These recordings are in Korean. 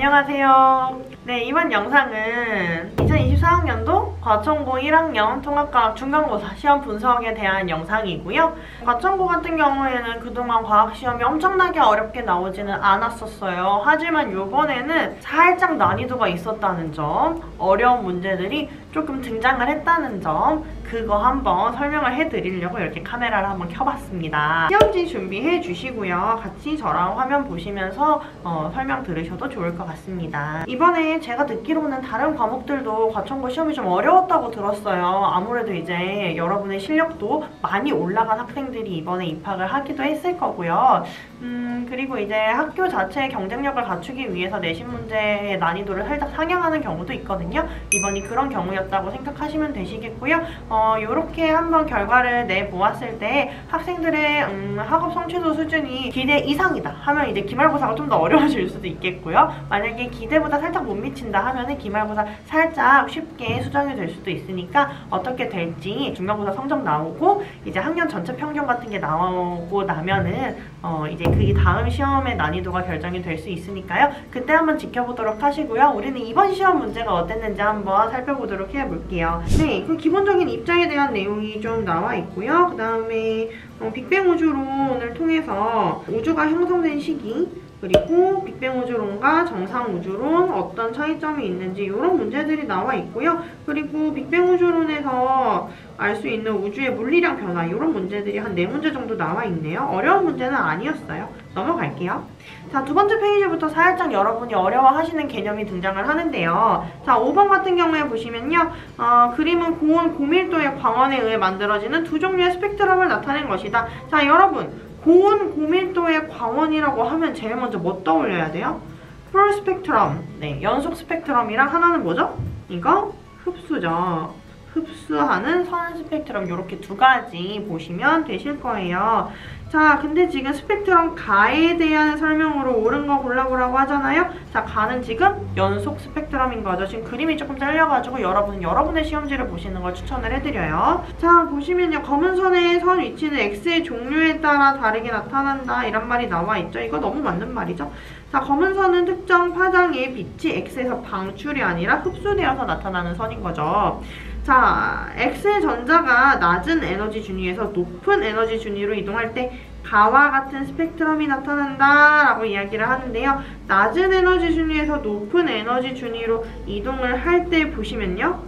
안녕하세요. 네, 이번 영상은 2024학년도 과천고 1학년 통합과학 중간고사 시험 분석에 대한 영상이고요. 과천고 같은 경우에는 그동안 과학시험이 엄청나게 어렵게 나오지는 않았었어요. 하지만 이번에는 살짝 난이도가 있었다는 점, 어려운 문제들이 조금 등장을 했다는 점, 그거 한번 설명을 해드리려고 이렇게 카메라를 한번 켜봤습니다. 시험지 준비해 주시고요. 같이 저랑 화면 보시면서 설명 들으셔도 좋을 것 같습니다. 이번에 제가 듣기로는 다른 과목들도 과천고 시험이 좀 어려웠다고 들었어요. 아무래도 이제 여러분의 실력도 많이 올라간 학생들이 이번에 입학을 하기도 했을 거고요. 그리고 이제 학교 자체의 경쟁력을 갖추기 위해서 내신 문제의 난이도를 살짝 상향하는 경우도 있거든요. 이번이 그런 경우였다고 생각하시면 되시겠고요. 요렇게 한번 결과를 내보았을 때 학생들의 학업 성취도 수준이 기대 이상이다 하면 이제 기말고사가 좀 더 어려워질 수도 있겠고요. 만약에 기대보다 살짝 못 미친다 하면은 기말고사 살짝 쉽게 수정이 될 수도 있으니까 어떻게 될지 중간고사 성적 나오고 이제 학년 전체 평균 같은 게 나오고 나면은 이제 그 다음 시험의 난이도가 결정이 될 수 있으니까요. 그때 한번 지켜보도록 하시고요. 우리는 이번 시험 문제가 어땠는지 한번 살펴보도록 해볼게요. 네, 그 기본적인 입장에 대한 내용이 좀 나와 있고요. 그 다음에 빅뱅 우주론을 통해서 우주가 형성된 시기, 그리고 빅뱅 우주론과 정상 우주론 어떤 차이점이 있는지 이런 문제들이 나와 있고요. 그리고 빅뱅 우주론에서 알 수 있는 우주의 물리량 변화 이런 문제들이 한 4문제 정도 나와 있네요. 어려운 문제는 아니었어요. 넘어갈게요. 자, 두 번째 페이지부터 살짝 여러분이 어려워하시는 개념이 등장을 하는데요. 자, 5번 같은 경우에 보시면요. 그림은 고온, 고밀도의 광원에 의해 만들어지는 두 종류의 스펙트럼을 나타낸 것이다. 자, 여러분. 고온, 고밀도의 광원이라고 하면 제일 먼저 뭐 떠올려야 돼요? 풀 스펙트럼. 네, 연속 스펙트럼이랑 하나는 뭐죠? 이거 흡수죠. 흡수하는 선 스펙트럼 이렇게 두 가지 보시면 되실 거예요. 자, 근데 지금 스펙트럼 가에 대한 설명으로 옳은 거 골라보라고 하잖아요. 자, 가는 지금 연속 스펙트럼인 거죠. 지금 그림이 조금 잘려가지고 여러분은 여러분의 시험지를 보시는 걸 추천을 해드려요. 자, 보시면요. 검은 선의 선 위치는 X의 종류에 따라 다르게 나타난다. 이런 말이 나와 있죠. 이거 너무 맞는 말이죠. 자, 검은 선은 특정 파장의 빛이 X에서 방출이 아니라 흡수되어서 나타나는 선인 거죠. 자, X의 전자가 낮은 에너지 준위에서 높은 에너지 준위로 이동할 때 가와 같은 스펙트럼이 나타난다 라고 이야기를 하는데요. 낮은 에너지 준위에서 높은 에너지 준위로 이동을 할 때 보시면요.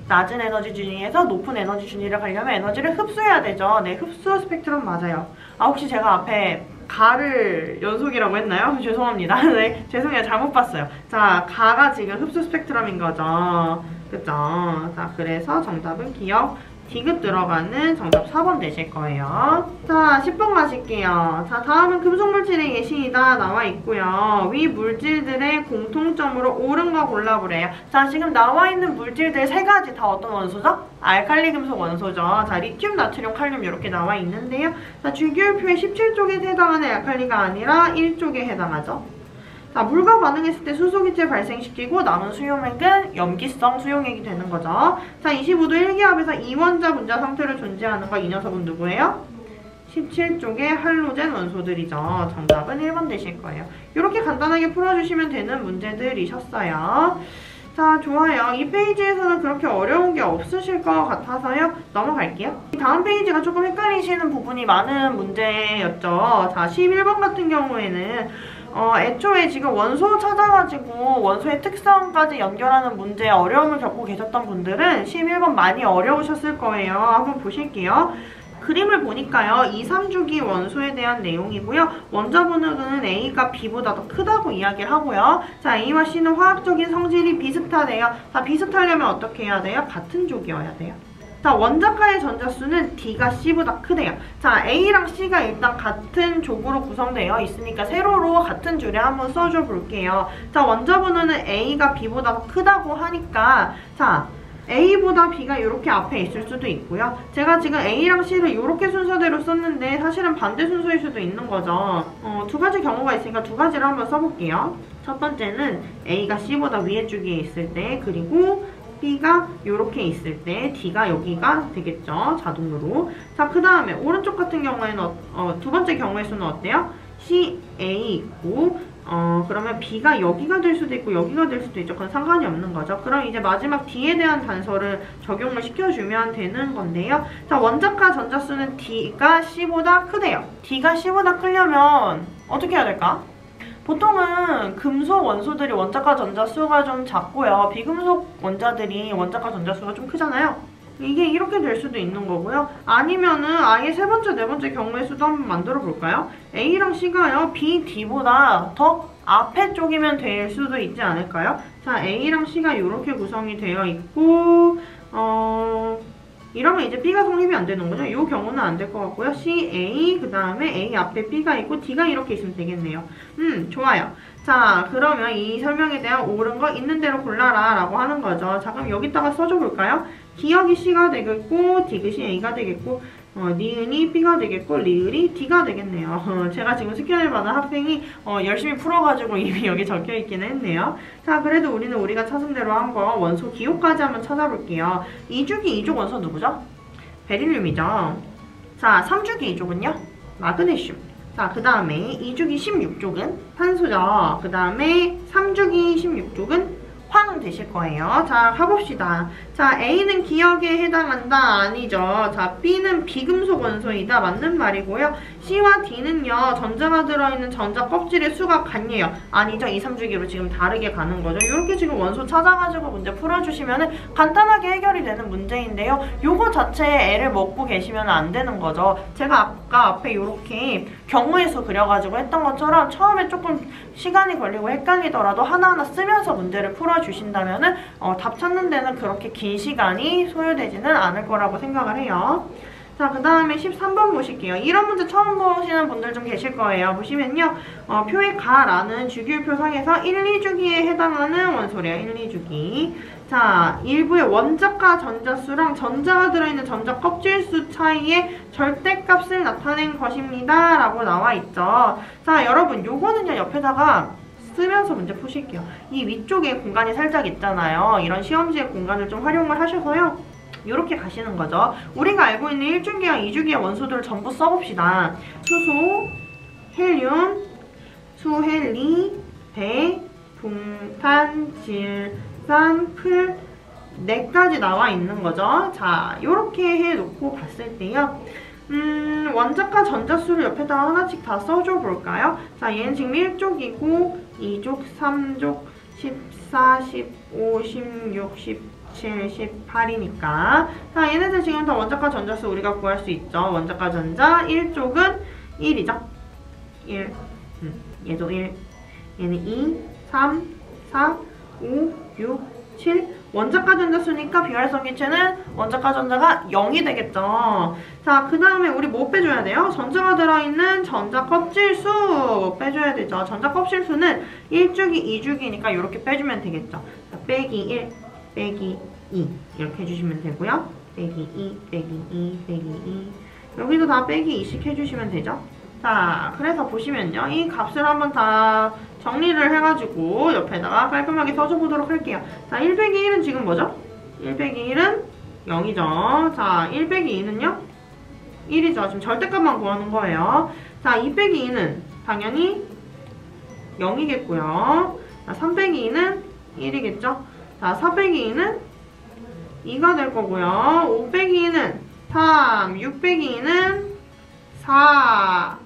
낮은 에너지 준위에서 높은 에너지 준위를 가려면 에너지를 흡수해야 되죠. 네, 흡수 스펙트럼 맞아요. 아, 혹시 제가 앞에 가를 연속이라고 했나요? 죄송합니다. 네, 죄송해요. 잘못 봤어요. 자, 가가 지금 흡수 스펙트럼인 거죠. 그쵸? 자, 그래서 정답은 기억 디귿 들어가는 정답 4번 되실 거예요. 자, 10번 가실게요. 자, 다음은 금속물질의 예시이다 나와 있고요. 위 물질들의 공통점으로 옳은 거 골라보래요. 자, 지금 나와 있는 물질들 세 가지 다 어떤 원소죠? 알칼리 금속 원소죠. 자, 리튬, 나트륨, 칼륨 이렇게 나와 있는데요. 자, 주기율표의 17쪽에 해당하는 알칼리가 아니라 1쪽에 해당하죠. 자, 물과 반응했을 때 수소기체 발생시키고 남은 수용액은 염기성 수용액이 되는 거죠. 자, 25도 1기압에서 이원자 분자 상태로 존재하는 거 이 녀석은 누구예요? 17쪽의 할로젠 원소들이죠. 정답은 1번 되실 거예요. 이렇게 간단하게 풀어주시면 되는 문제들이셨어요. 자, 좋아요. 이 페이지에서는 그렇게 어려운 게 없으실 것 같아서요. 넘어갈게요. 다음 페이지가 조금 헷갈리시는 부분이 많은 문제였죠. 자, 11번 같은 경우에는 애초에 지금 원소 찾아가지고 원소의 특성까지 연결하는 문제에 어려움을 겪고 계셨던 분들은 11번 많이 어려우셨을 거예요. 한번 보실게요. 그림을 보니까요. 2, 3주기 원소에 대한 내용이고요. 원자번호는 A가 B보다 더 크다고 이야기를 하고요. 자, A와 C는 화학적인 성질이 비슷하대요. 자, 비슷하려면 어떻게 해야 돼요? 같은 족이어야 돼요. 자, 원자가의 전자수는 D가 C보다 크대요. 자, A랑 C가 일단 같은 족으로 구성되어 있으니까 세로로 같은 줄에 한번 써줘 볼게요. 자, 원자번호는 A가 B보다 더 크다고 하니까 자, A보다 B가 이렇게 앞에 있을 수도 있고요. 제가 지금 A랑 C를 이렇게 순서대로 썼는데 사실은 반대 순서일 수도 있는 거죠. 두 가지 경우가 있으니까 두 가지를 한번 써볼게요. 첫 번째는 A가 C보다 위에 줄기에 있을 때, 그리고 B가 이렇게 있을 때 D가 여기가 되겠죠. 자동으로. 자, 그 다음에 오른쪽 같은 경우에는 두 번째 경우의 수는 어때요? C, A 있고 그러면 B가 여기가 될 수도 있고 여기가 될 수도 있죠. 그건 상관이 없는 거죠. 그럼 이제 마지막 D에 대한 단서를 적용을 시켜주면 되는 건데요. 자, 원자과 전자수는 D가 C보다 크대요. D가 C보다 크려면 어떻게 해야 될까? 보통은 금속 원소들이 원자과 전자수가 좀 작고요. 비금속 원자들이 원자과 전자수가 좀 크잖아요. 이게 이렇게 될 수도 있는 거고요. 아니면은 아예 세 번째, 네 번째 경우의 수도 한번 만들어 볼까요? A랑 C가요, B, D보다 더 앞에 쪽이면 될 수도 있지 않을까요? 자, A랑 C가 이렇게 구성이 되어 있고, 이러면 이제 B가 성립이 안 되는 거죠. 이 경우는 안 될 것 같고요. C, A, 그 다음에 A 앞에 B가 있고 D가 이렇게 있으면 되겠네요. 좋아요. 자, 그러면 이 설명에 대한 옳은 거 있는 대로 골라라 라고 하는 거죠. 자, 그럼 여기다가 써줘 볼까요? 기억이 C가 되겠고, 디귿이 A가 되겠고, 니은이 B가 되겠고, 리을이 D가 되겠네요. 제가 지금 스캔을 받은 학생이 열심히 풀어가지고 이미 여기 적혀있기는 했네요. 자, 그래도 우리는 우리가 찾은 대로 한번 원소 기호까지 한번 찾아볼게요. 2주기 2족 원소 누구죠? 베릴륨이죠. 자, 3주기 2족은요? 마그네슘. 자, 그 다음에 2주기 16족은 탄소죠. 그 다음에 3주기 16족은 황 되실 거예요. 자, 가봅시다. 자, A는 기억에 해당한다. 아니죠. 자, B는 비금속 원소이다. 맞는 말이고요. C와 D는요, 전자가 들어있는 전자 껍질의 수가 같네요. 아니죠. 2, 3주기로 지금 다르게 가는 거죠. 이렇게 지금 원소 찾아가지고 문제 풀어주시면 간단하게 해결이 되는 문제인데요. 요거 자체에 애를 먹고 계시면 안 되는 거죠. 제가 아까 앞에 이렇게 경우의 수 그려가지고 했던 것처럼 처음에 조금 시간이 걸리고 헷갈리더라도 하나하나 쓰면서 문제를 풀어주신다면은 답 찾는 데는 그렇게 긴 시간이 소요되지는 않을 거라고 생각을 해요. 자, 그 다음에 13번 보실게요. 이런 문제 처음 보시는 분들 좀 계실 거예요. 보시면요. 표의 가라는 주기율표 상에서 1, 2주기에 해당하는 원소래요. 1, 2주기. 자, 일부의 원자과 전자수랑 전자가 들어있는 전자 껍질수 차이의 절대값을 나타낸 것입니다. 라고 나와 있죠. 자, 여러분 요거는요. 옆에다가 쓰면서 문제 푸실게요. 이 위쪽에 공간이 살짝 있잖아요. 이런 시험지의 공간을 좀 활용을 하셔서요. 이렇게 가시는 거죠. 우리가 알고 있는 1주기와 2주기의 원소들을 전부 써봅시다. 수소, 헬륨, 수헬리, 배, 붕탄, 질산, 풀 4가지 나와 있는 거죠. 자, 이렇게 해놓고 봤을 때요. 원자과 전자수를 옆에다가 하나씩 다 써줘 볼까요? 자, 얘는 지금 1족이고 2족, 3족, 14, 15, 16, 17, 18이니까 자, 얘네들 지금 다 원자과 전자수 우리가 구할 수 있죠. 원자과 전자 1족은 1이죠. 1. 얘도 1. 얘는 2, 3, 4, 5, 6, 7. 원자과 전자수니까 비활성 기체는 원자과 전자가 0이 되겠죠. 자, 그 다음에 우리 뭐 빼줘야 돼요? 전자가 들어있는 전자 껍질수 빼줘야 되죠. 전자 껍질수는 1주기, 2주기니까 이렇게 빼주면 되겠죠. 자, 빼기 1, 빼기 2 이렇게 해주시면 되고요. 빼기 2, 빼기 2, 빼기 2 여기도 다 빼기 2씩 해주시면 되죠. 자, 그래서 보시면요. 이 값을 한번 다 정리를 해가지고 옆에다가 깔끔하게 써줘보도록 할게요. 자, 1 빼기 1은 지금 뭐죠? 1 빼기 1은 0이죠. 자, 1 빼기 2는요? 1이죠. 지금 절대값만 구하는 거예요. 자, 2 빼기 2는 당연히 0이겠고요. 자, 3 빼기 2는 1이겠죠. 자, 4 빼기 2는 2가 될 거고요. 5 빼기 2는 3, 6 빼기 2는 4,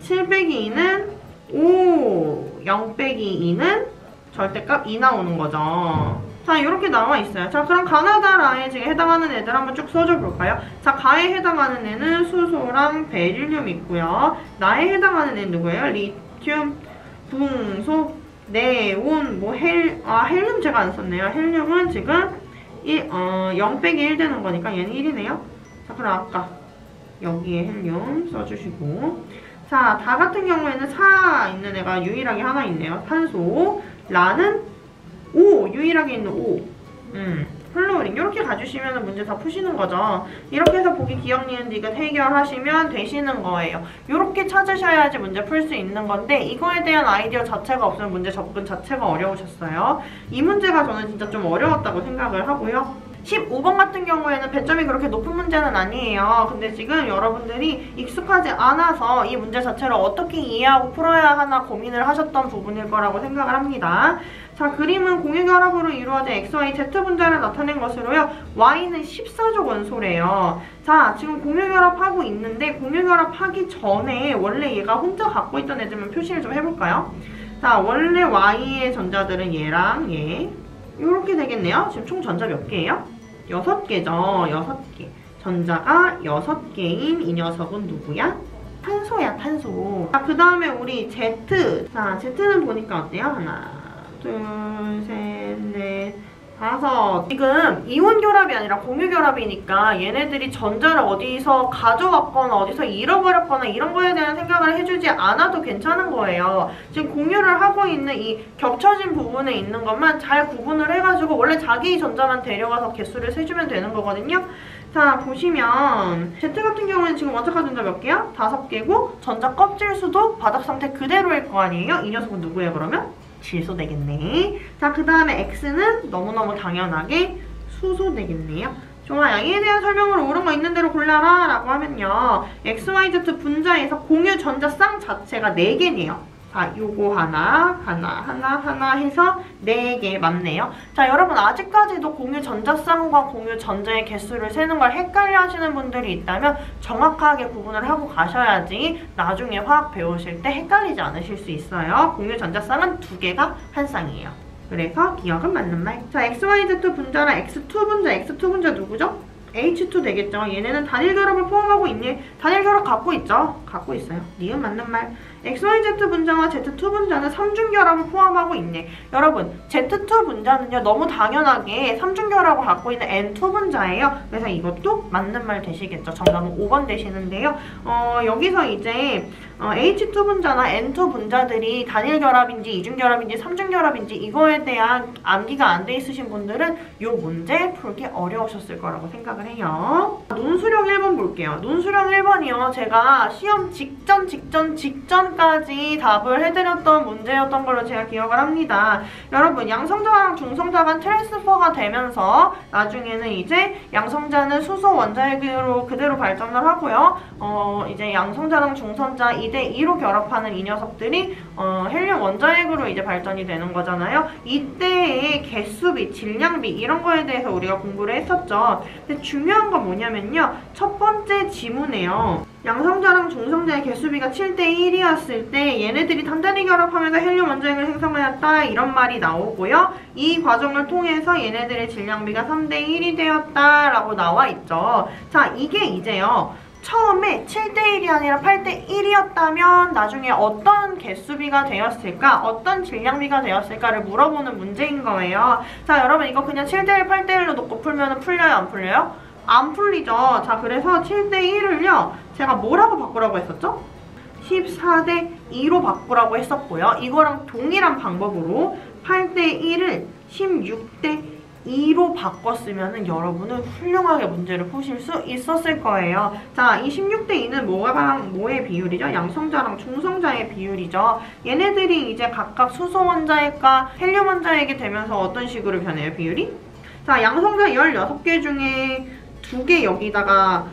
7 빼기 2는 5, 0 빼기 2는 절대값 2 나오는 거죠. 자, 이렇게 나와 있어요. 자, 그럼 가나다라에 지금 해당하는 애들 한번 쭉 써줘 볼까요? 자, 가에 해당하는 애는 수소랑 베릴륨 있고요. 나에 해당하는 애는 누구예요? 리튬, 붕소, 네온, 헬륨 제가 안 썼네요. 헬륨은 지금 0 빼기 1 되는 거니까 얘는 1이네요. 자, 그럼 아까 여기에 헬륨 써주시고 자, 다 같은 경우에는 4 있는 애가 유일하게 하나 있네요. 탄소, 라는 5, 유일하게 있는 5. 플로린 이렇게 가주시면 문제 다 푸시는 거죠. 이렇게 해서 보기, 기억, 니은, 디귿 해결하시면 되시는 거예요. 이렇게 찾으셔야지 문제 풀 수 있는 건데 이거에 대한 아이디어 자체가 없으면 문제 접근 자체가 어려우셨어요. 이 문제가 저는 진짜 좀 어려웠다고 생각을 하고요. 15번 같은 경우에는 배점이 그렇게 높은 문제는 아니에요. 근데 지금 여러분들이 익숙하지 않아서 이 문제 자체를 어떻게 이해하고 풀어야 하나 고민을 하셨던 부분일 거라고 생각을 합니다. 자, 그림은 공유결합으로 이루어진 XY Z분자를 나타낸 것으로요. Y는 14족 원소래요. 자, 지금 공유결합하고 있는데 공유결합하기 전에 원래 얘가 혼자 갖고 있던 애들만 표시를 좀 해볼까요? 자, 원래 Y의 전자들은 얘랑 얘 이렇게 되겠네요. 지금 총 전자 몇 개예요? 6개죠. 6개. 전자가 6개인 이 녀석은 누구야? 탄소야, 탄소. 자, 그 다음에 우리 Z. 자, Z는 보니까 어때요? 하나, 둘, 셋, 넷, 5. 지금 이온결합이 아니라 공유결합이니까 얘네들이 전자를 어디서 가져왔거나 어디서 잃어버렸거나 이런 거에 대한 생각을 해주지 않아도 괜찮은 거예요. 지금 공유를 하고 있는 이 겹쳐진 부분에 있는 것만 잘 구분을 해가지고 원래 자기 전자만 데려가서 개수를 세주면 되는 거거든요. 자, 보시면 Z 같은 경우는 지금 원자가 전자 몇 개야? 5개고 전자 껍질 수도 바닥 상태 그대로일 거 아니에요? 이 녀석은 누구예요, 그러면? 질소 되겠네. 자, 그 다음에 X는 너무너무 당연하게 수소 되겠네요. 좋아, 양에 대한 설명으로 옳은 거 있는 대로 골라라 라고 하면요. XYZ 분자에서 공유 전자 쌍 자체가 4개네요. 자, 요거 하나 해서 4개 맞네요. 자, 여러분 아직까지도 공유 전자쌍과 공유 전자의 개수를 세는 걸 헷갈려 하시는 분들이 있다면 정확하게 구분을 하고 가셔야지 나중에 화학 배우실 때 헷갈리지 않으실 수 있어요. 공유 전자쌍은 2개가 한 쌍이에요. 그래서 기억은 맞는 말. 자, XYZ 분자랑 X2 분자, X2 분자 누구죠? H2 되겠죠. 얘네는 단일 결합을 포함하고 있니? 단일 결합 갖고 있죠? 갖고 있어요. 니은 맞는 말. XYZ 분자와 Z2 분자는 3중 결합을 포함하고 있네. 여러분, Z2 분자는요, 너무 당연하게 3중 결합을 갖고 있는 N2 분자예요. 그래서 이것도 맞는 말 되시겠죠. 정답은 5번 되시는데요. 여기서 이제 H2 분자나 N2 분자들이 단일 결합인지 이중 결합인지 3중 결합인지 이거에 대한 암기가 안 돼 있으신 분들은 이 문제 풀기 어려우셨을 거라고 생각을 해요. 논술형 1번 볼게요. 논술형 1번이요. 제가 시험 직전까지 답을 해드렸던 문제였던 걸로 제가 기억을 합니다. 여러분, 양성자랑 중성자 간 트랜스퍼가 되면서 나중에는 이제 양성자는 수소 원자핵으로 그대로 발전을 하고요. 이제 양성자랑 중성자 2대2로 결합하는 이 녀석들이 헬륨 원자핵으로 이제 발전이 되는 거잖아요. 이때의 개수비, 질량비 이런 거에 대해서 우리가 공부를 했었죠. 근데 중요한 건 뭐냐면요. 첫 번째 지문에요. 양성자랑 중성자의 개수비가 7대1이었을 때 얘네들이 단단히 결합하면서 헬륨 원자핵을 생성하였다 이런 말이 나오고요. 이 과정을 통해서 얘네들의 질량비가 3대1이 되었다라고 나와 있죠. 자, 이게 이제요. 처음에 7대1이 아니라 8대1이었다면 나중에 어떤 개수비가 되었을까? 어떤 질량비가 되었을까를 물어보는 문제인 거예요. 자, 여러분 이거 그냥 7대1, 8대1로 놓고 풀면 풀려요? 안 풀려요? 안 풀리죠. 자, 그래서 7대1을요. 제가 뭐라고 바꾸라고 했었죠? 14대2로 바꾸라고 했었고요. 이거랑 동일한 방법으로 8대1을 16대2로 바꿨으면 여러분은 훌륭하게 문제를 푸실 수 있었을 거예요. 자, 이 16대2는 뭐의 비율이죠? 양성자랑 중성자의 비율이죠. 얘네들이 이제 각각 수소 원자핵과 헬륨 원자핵이 되면서 어떤 식으로 변해요, 비율이? 자, 양성자 16개 중에 2개 여기다가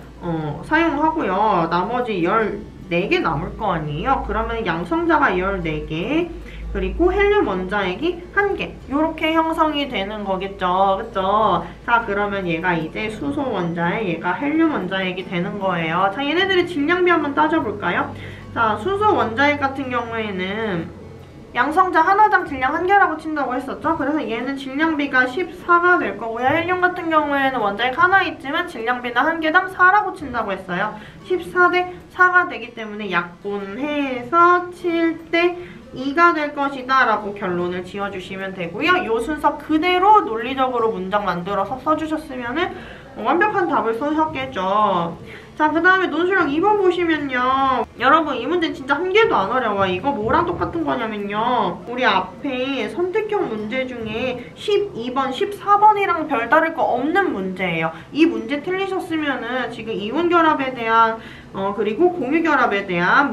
사용하고요. 나머지 14개 남을 거 아니에요? 그러면 양성자가 14개, 그리고 헬륨 원자핵이 1개 이렇게 형성이 되는 거겠죠. 그쵸? 자, 그러면 얘가 이제 수소 원자핵, 얘가 헬륨 원자핵이 되는 거예요. 자, 얘네들의 질량비 한번 따져볼까요? 자, 수소 원자핵 같은 경우에는 양성자 하나당 질량 1개라고 친다고 했었죠? 그래서 얘는 질량비가 14가 될 거고요. 헬륨 같은 경우에는 원자핵 하나 있지만 질량비는 1개당 4라고 친다고 했어요. 14대 4가 되기 때문에 약분해서 7대2가 될 것이다 라고 결론을 지어주시면 되고요. 이 순서 그대로 논리적으로 문장 만들어서 써주셨으면 완벽한 답을 쓰셨겠죠. 자, 그 다음에 논술형 2번 보시면요. 여러분, 이 문제 진짜 한 개도 안 어려워요. 이거 뭐랑 똑같은 거냐면요. 우리 앞에 선택형 문제 중에 12번, 14번이랑 별다를 거 없는 문제예요. 이 문제 틀리셨으면은 지금 이온결합에 대한 그리고 공유결합에 대한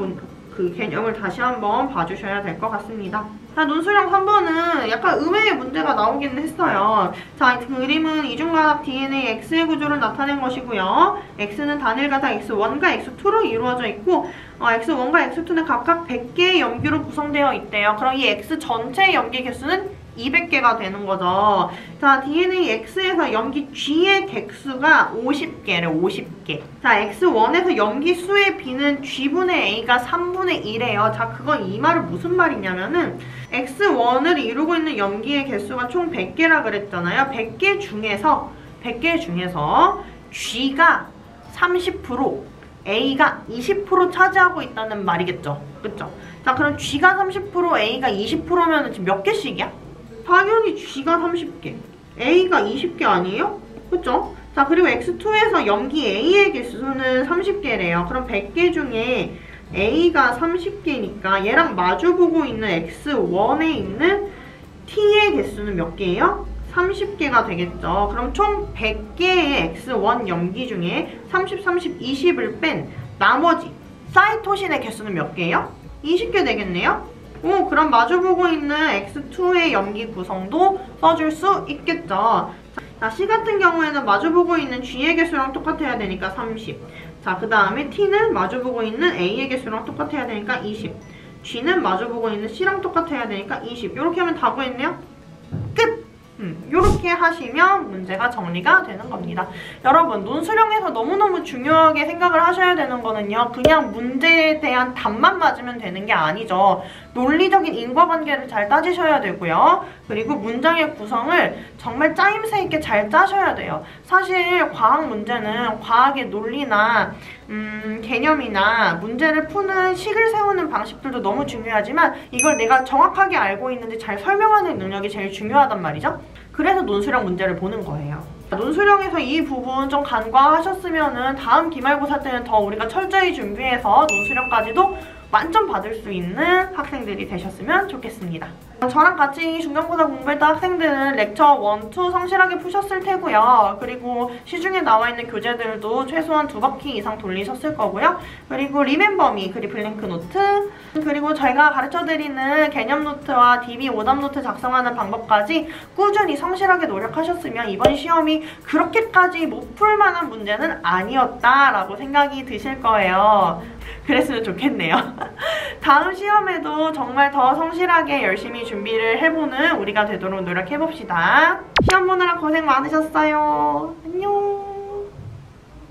그 개념을 다시 한번 봐주셔야 될 것 같습니다. 자, 논술형 3번은 약간 의외의 문제가 나오기는 했어요. 자, 그림은 이중가닥 DNA X의 구조를 나타낸 것이고요. X는 단일가닥 X1과 X2로 이루어져 있고 X1과 X2는 각각 100개의 염기로 구성되어 있대요. 그럼 이 X 전체의 염기 개수는 200개가 되는 거죠. 자, DNA X에서 염기 G의 객수가 50개래, 50개. 자, X1에서 염기 수의 B는 G분의 A가 3분의 1이에요. 자, 그건 이 말은 무슨 말이냐면은 X1을 이루고 있는 염기의 개수가 총 100개라 그랬잖아요. 100개 중에서 G가 30%, A가 20% 차지하고 있다는 말이겠죠. 그쵸? 자, 그럼 G가 30%, A가 20%면 지금 몇 개씩이야? 당연히 G가 30개, A가 20개 아니에요? 그쵸? 자, 그리고 X2에서 염기 A의 개수는 30개래요. 그럼 100개 중에 A가 30개니까 얘랑 마주보고 있는 X1에 있는 T의 개수는 몇 개예요? 30개가 되겠죠. 그럼 총 100개의 X1 염기 중에 30, 30, 20을 뺀 나머지 사이토신의 개수는 몇 개예요? 20개 되겠네요? 오, 그럼 마주보고 있는 X2의 염기 구성도 써줄 수 있겠죠. 자, C 같은 경우에는 마주보고 있는 G의 개수랑 똑같아야 되니까 30. 자, 그 다음에 T는 마주보고 있는 A의 개수랑 똑같아야 되니까 20. G는 마주보고 있는 C랑 똑같아야 되니까 20. 이렇게 하면 다 구했네요? 끝! 이렇게 하시면 문제가 정리가 되는 겁니다. 여러분, 논술형에서 너무너무 중요하게 생각을 하셔야 되는 거는요, 그냥 문제에 대한 답만 맞으면 되는 게 아니죠. 논리적인 인과관계를 잘 따지셔야 되고요. 그리고 문장의 구성을 정말 짜임새 있게 잘 짜셔야 돼요. 사실 과학 문제는 과학의 논리나 개념이나 문제를 푸는 식을 세우는 방식들도 너무 중요하지만 이걸 내가 정확하게 알고 있는지 잘 설명하는 능력이 제일 중요하단 말이죠. 그래서 논술형 문제를 보는 거예요. 논술형에서 이 부분 좀 간과하셨으면은 다음 기말고사 때는 더 우리가 철저히 준비해서 논술형까지도 만점 받을 수 있는 학생들이 되셨으면 좋겠습니다. 저랑 같이 중간고사 공부했던 학생들은 렉처 1, 2 성실하게 푸셨을 테고요. 그리고 시중에 나와 있는 교재들도 최소한 2바퀴 이상 돌리셨을 거고요. 그리고 리멤버미, 그리고 블랭크 노트, 그리고 저희가 가르쳐드리는 개념 노트와 DB 오답 노트 작성하는 방법까지 꾸준히 성실하게 노력하셨으면 이번 시험이 그렇게까지 못 풀 만한 문제는 아니었다라고 생각이 드실 거예요. 그랬으면 좋겠네요. 다음 시험에도 정말 더 성실하게 열심히 준비를 해보는 우리가 되도록 노력해봅시다. 시험 보느라 고생 많으셨어요. 안녕.